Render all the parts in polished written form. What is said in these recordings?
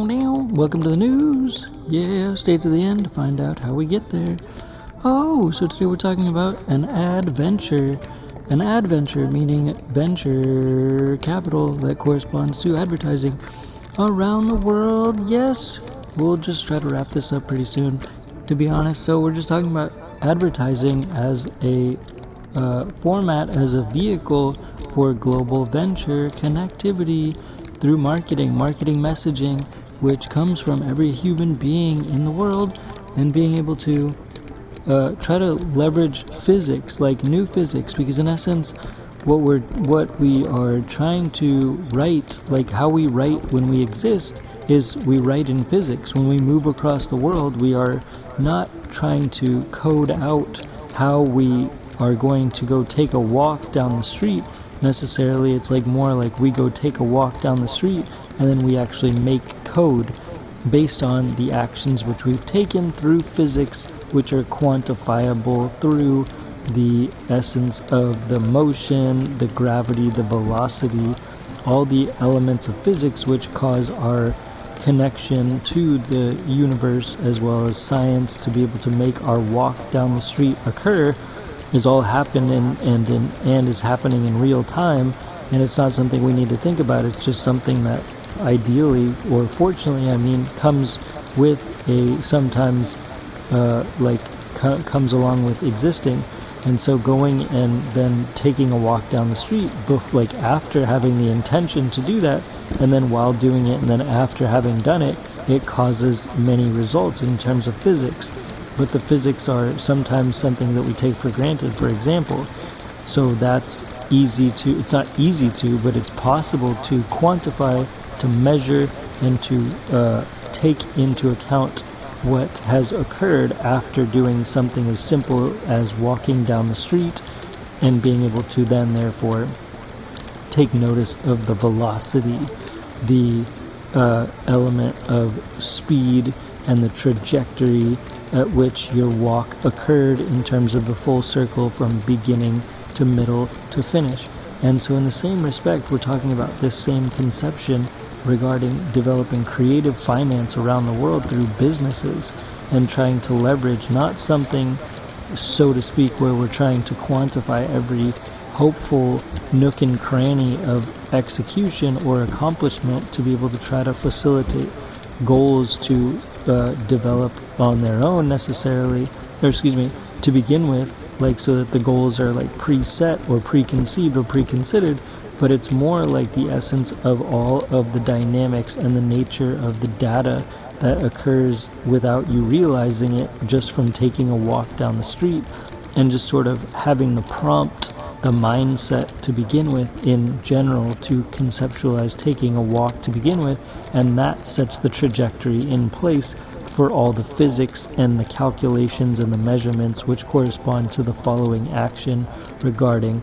Welcome to the news. Yeah, stay to the end to find out how we get there. So today we're talking about an adventure. An adventure meaning venture capital that corresponds to advertising around the world. Yes, we'll just try to wrap this up pretty soon, to be honest. So we're just talking about advertising as a format, as a vehicle for global venture connectivity through marketing messaging, which comes from every human being in the world, and being able to try to leverage physics, like new physics, because in essence, what we are trying to write, like how we write when we exist, is we write in physics. When we move across the world, we are not trying to code out how we are going to go take a walk down the street. Necessarily, it's like more like we go take a walk down the street and then we actually make code based on the actions which we've taken through physics, which are quantifiable through the essence of the motion, the gravity, the velocity, all the elements of physics which cause our connection to the universe as well as science to be able to make our walk down the street occur, is all happening and is happening in real time. And it's not something we need to think about. It's just something that ideally, or fortunately, comes with a sometimes comes along with existing. And so going and then taking a walk down the street, like after having the intention to do that, and then while doing it, and then after having done it, it causes many results in terms of physics. But the physics are sometimes something that we take for granted, for example. So that's it's not easy to, but it's possible to quantify, to measure, and to take into account what has occurred after doing something as simple as walking down the street, and being able to then therefore take notice of the velocity, the element of speed, and the trajectory at which your walk occurred in terms of the full circle from beginning to middle to finish. And so in the same respect, we're talking about this same conception regarding developing creative finance around the world through businesses, and trying to leverage not something, so to speak, where we're trying to quantify every hopeful nook and cranny of execution or accomplishment to be able to try to facilitate goals to develop on their own necessarily, to begin with, like so that the goals are like preset or preconceived or preconsidered, but it's more like the essence of all of the dynamics and the nature of the data that occurs without you realizing it, just from taking a walk down the street and just sort of having the prompt, the mindset to begin with in general to conceptualize taking a walk to begin with, and that sets the trajectory in place for all the physics and the calculations and the measurements which correspond to the following action regarding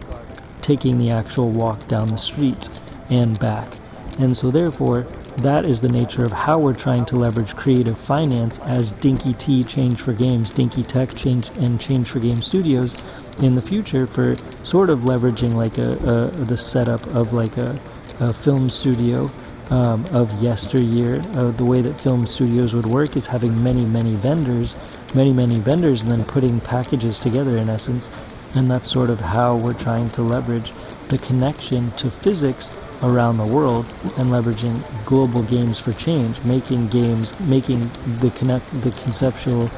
taking the actual walk down the street and back. And so therefore, that is the nature of how we're trying to leverage creative finance as Dinky T Change for Games, Dinky Tech Change for Game Studios in the future, for sort of leveraging like the setup of like a film studio of yesteryear. The way that film studios would work is having many vendors, and then putting packages together in essence. And that's sort of how we're trying to leverage the connection to physics around the world, and leveraging global games for change, making games, making the conceptual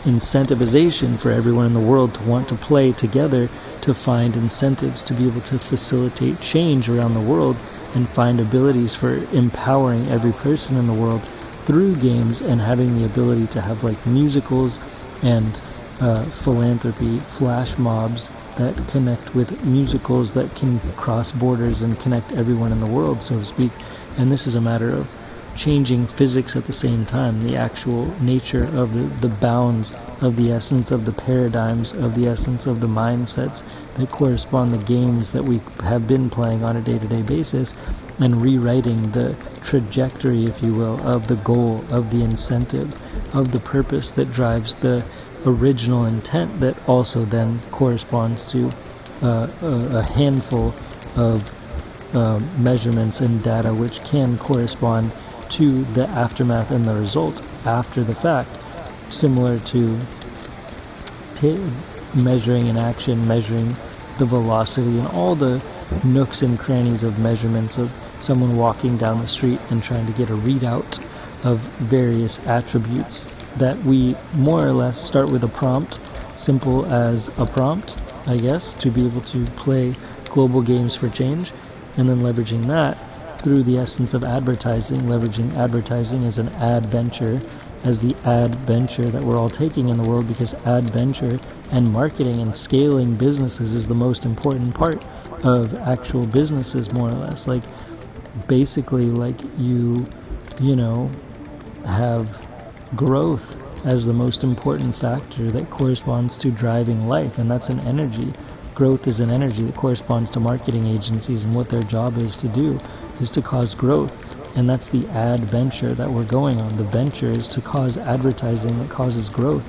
incentivization for everyone in the world to want to play together, to find incentives to be able to facilitate change around the world, and find abilities for empowering every person in the world through games, and having the ability to have like musicals and philanthropy flash mobs that connect with musicals that can cross borders and connect everyone in the world, so to speak. And this is a matter of changing physics at the same time, the actual nature of the bounds of the essence of the paradigms, of the essence of the mindsets that correspond to games that we have been playing on a day-to-day basis, and rewriting the trajectory, if you will, of the goal, of the incentive, of the purpose that drives the original intent, that also then corresponds to a handful of measurements and data which can correspond to the aftermath and the result after the fact, similar to measuring an action, measuring the velocity and all the nooks and crannies of measurements of someone walking down the street and trying to get a readout of various attributes that we more or less start with a prompt, simple as a prompt, I guess, to be able to play global games for change, and then leveraging that through the essence of advertising, leveraging advertising as an adventure, as the adventure that we're all taking in the world, because adventure and marketing and scaling businesses is the most important part of actual businesses, more or less. Like, basically, like, you know, have growth as the most important factor that corresponds to driving life, and that's an energy. Growth is an energy that corresponds to marketing agencies, and what their job is to do is to cause growth, and that's the adventure that we're going on. The venture is to cause advertising that causes growth,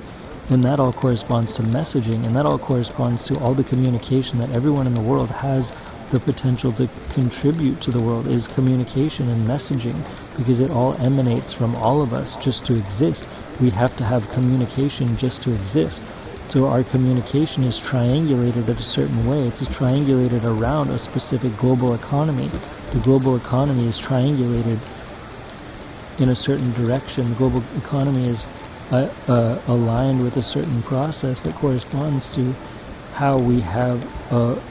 and that all corresponds to messaging, and that all corresponds to all the communication that everyone in the world has the potential to contribute to the world, is communication and messaging, because it all emanates from all of us just to exist. We have to have communication just to exist. So our communication is triangulated in a certain way. It's triangulated around a specific global economy. The global economy is triangulated in a certain direction. The global economy is aligned with a certain process that corresponds to how we have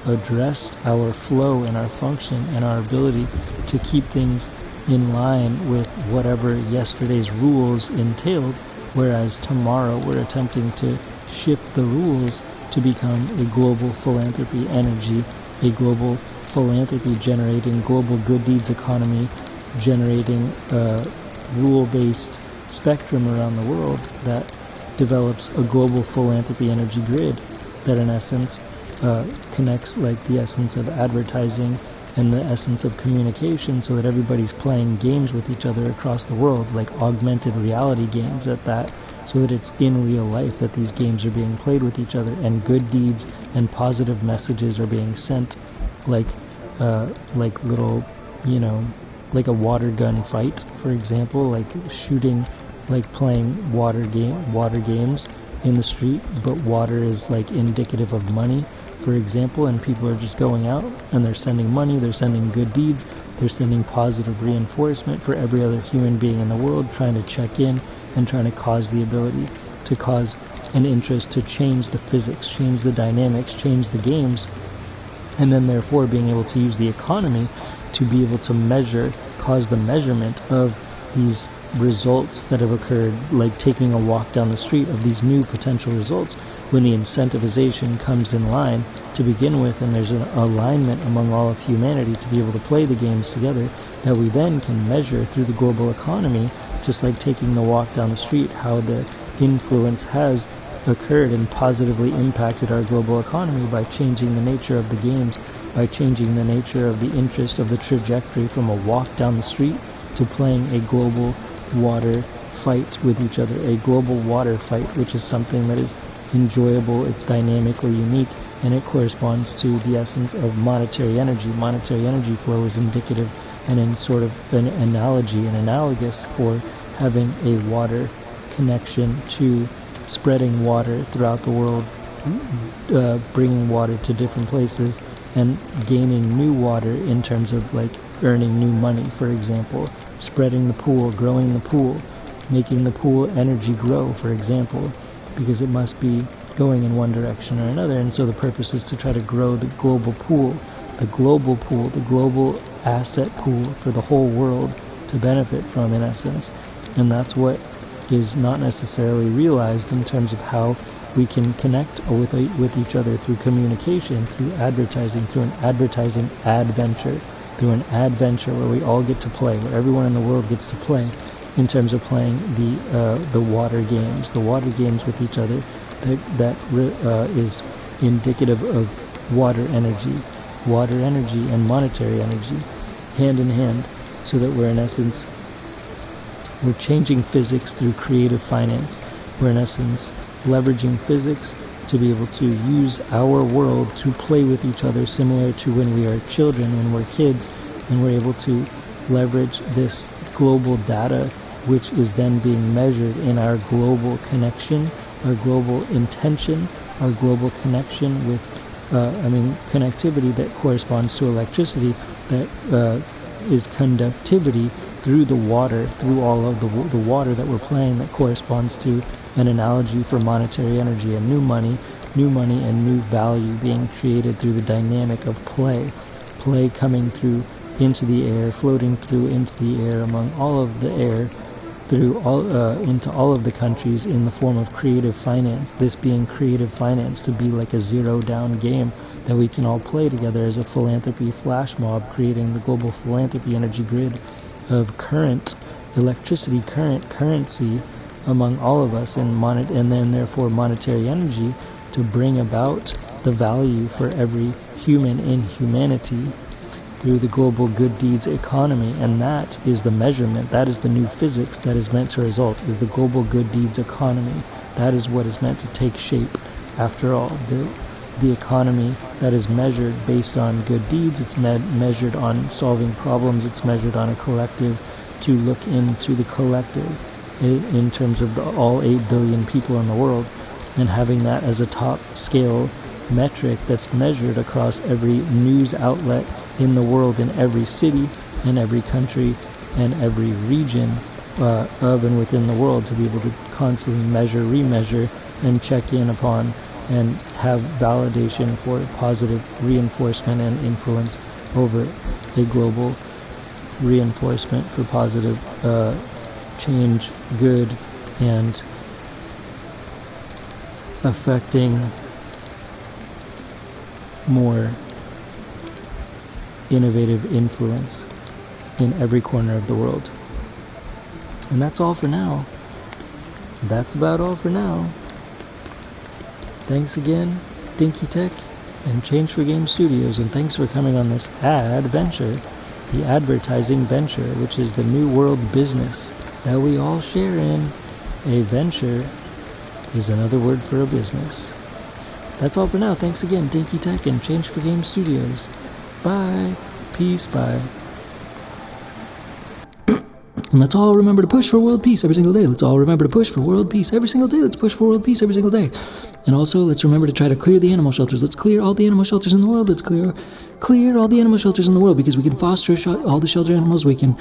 addressed our flow and our function and our ability to keep things in line with whatever yesterday's rules entailed, whereas tomorrow we're attempting to shift the rules to become a global philanthropy energy, a global philanthropy generating global good deeds economy, generating a rule-based spectrum around the world that develops a global philanthropy energy grid that in essence connects like the essence of advertising and the essence of communication, so that everybody's playing games with each other across the world, like augmented reality games at that, so that it's in real life that these games are being played with each other, and good deeds and positive messages are being sent, like little, like a water gun fight, for example, like shooting, like playing water games in the street, but water is like indicative of money, for example, and people are just going out and they're sending money, they're sending good deeds, they're sending positive reinforcement for every other human being in the world, trying to check in and trying to cause the ability to cause an interest to change the physics, change the dynamics, change the games, and then therefore being able to use the economy to be able to measure, cause the measurement of these results that have occurred, like taking a walk down the street of these new potential results, when the incentivization comes in line to begin with, and there's an alignment among all of humanity to be able to play the games together, that we then can measure through the global economy, just like taking the walk down the street, how the influence has occurred and positively impacted our global economy by changing the nature of the games, by changing the nature of the interest of the trajectory from a walk down the street to playing a global water fight with each other, a global water fight, which is something that is enjoyable, it's dynamically unique, and it corresponds to the essence of monetary energy. Monetary energy flow is indicative and in sort of an analogy and analogous for having a water connection to spreading water throughout the world, bringing water to different places and gaining new water in terms of like earning new money, for example, spreading the pool, growing the pool, making the pool energy grow, for example, because it must be going in one direction or another. And so the purpose is to try to grow the global pool, the global asset pool for the whole world to benefit from, in essence. And that's what is not necessarily realized in terms of how we can connect with each other through communication, through advertising, through an advertising adventure, through an adventure where we all get to play, where everyone in the world gets to play, in terms of playing the water games with each other, that is indicative of water energy and monetary energy, hand in hand, so that we're in essence, we're changing physics through creative finance. We're in essence leveraging physics to be able to use our world to play with each other, similar to when we are children, when we're kids, and we're able to leverage this global data, which is then being measured in our global connection, our global intention, our global connection with, connectivity that corresponds to electricity, that is conductivity through the water, through all of the water that we're playing, that corresponds to an analogy for monetary energy and new money and new value being created through the dynamic of play coming through into the air, floating through into the air, among all of the air, through all into all of the countries in the form of creative finance. This being creative finance to be like a zero-down game that we can all play together as a philanthropy flash mob, creating the global philanthropy energy grid of current electricity, current currency among all of us, and then therefore monetary energy to bring about the value for every human in humanity through the global good deeds economy. And that is the measurement, that is the new physics that is meant to result, is the global good deeds economy. That is what is meant to take shape. After all, the economy that is measured based on good deeds, it's measured on solving problems, it's measured on a collective, to look into the collective in terms of all 8 billion people in the world, and having that as a top scale metric that's measured across every news outlet in the world, in every city, in every country, and every region of and within the world, to be able to constantly measure, remeasure, and check in upon and have validation for positive reinforcement and influence over a global reinforcement for positive change, good, and affecting more innovative influence in every corner of the world. And that's all for now. That's about all for now. Thanks again, Dinky Tech and Change for Game Studios, and thanks for coming on this adventure, the advertising venture, which is the new world business that we all share in. A venture is another word for a business. That's all for now. Thanks again, Dinky Tech and Change for Game Studios. Bye. Peace. Bye. And let's all remember to push for world peace every single day. Let's all remember to push for world peace every single day. Let's push for world peace every single day. And also, let's remember to try to clear the animal shelters. Let's clear all the animal shelters in the world. Let's clear all the animal shelters in the world, because we can foster all the shelter animals. We can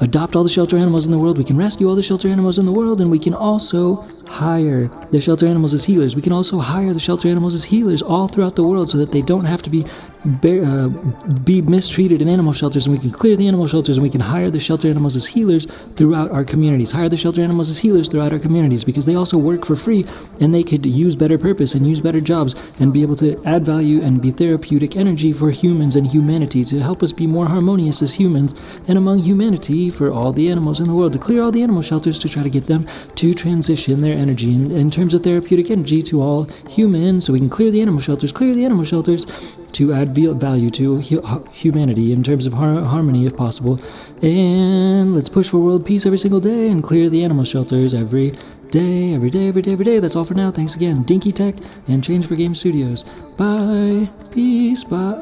adopt all the shelter animals in the world. We can rescue all the shelter animals in the world. And we can also hire the shelter animals as healers. We can also hire the shelter animals as healers all throughout the world, so that they don't have to be mistreated in animal shelters. And we can clear the animal shelters, and we can hire the shelter animals as healers throughout our communities. Hire the shelter animals as healers throughout our communities, because they also work for free, and they could use better purpose and use better jobs and be able to add value and be therapeutic energy for humans and humanity, to help us be more harmonious as humans and among humanity for all the animals in the world, to clear all the animal shelters, to try to get them to transition their energy in terms of therapeutic energy to all humans, so we can clear the animal shelters to add value to humanity in terms of harmony if possible. And let's push for world peace every single day and clear the animal shelters every day. That's all for now. Thanks again, Dinky Tech and Change for Game Studios. Bye. Peace. Bye.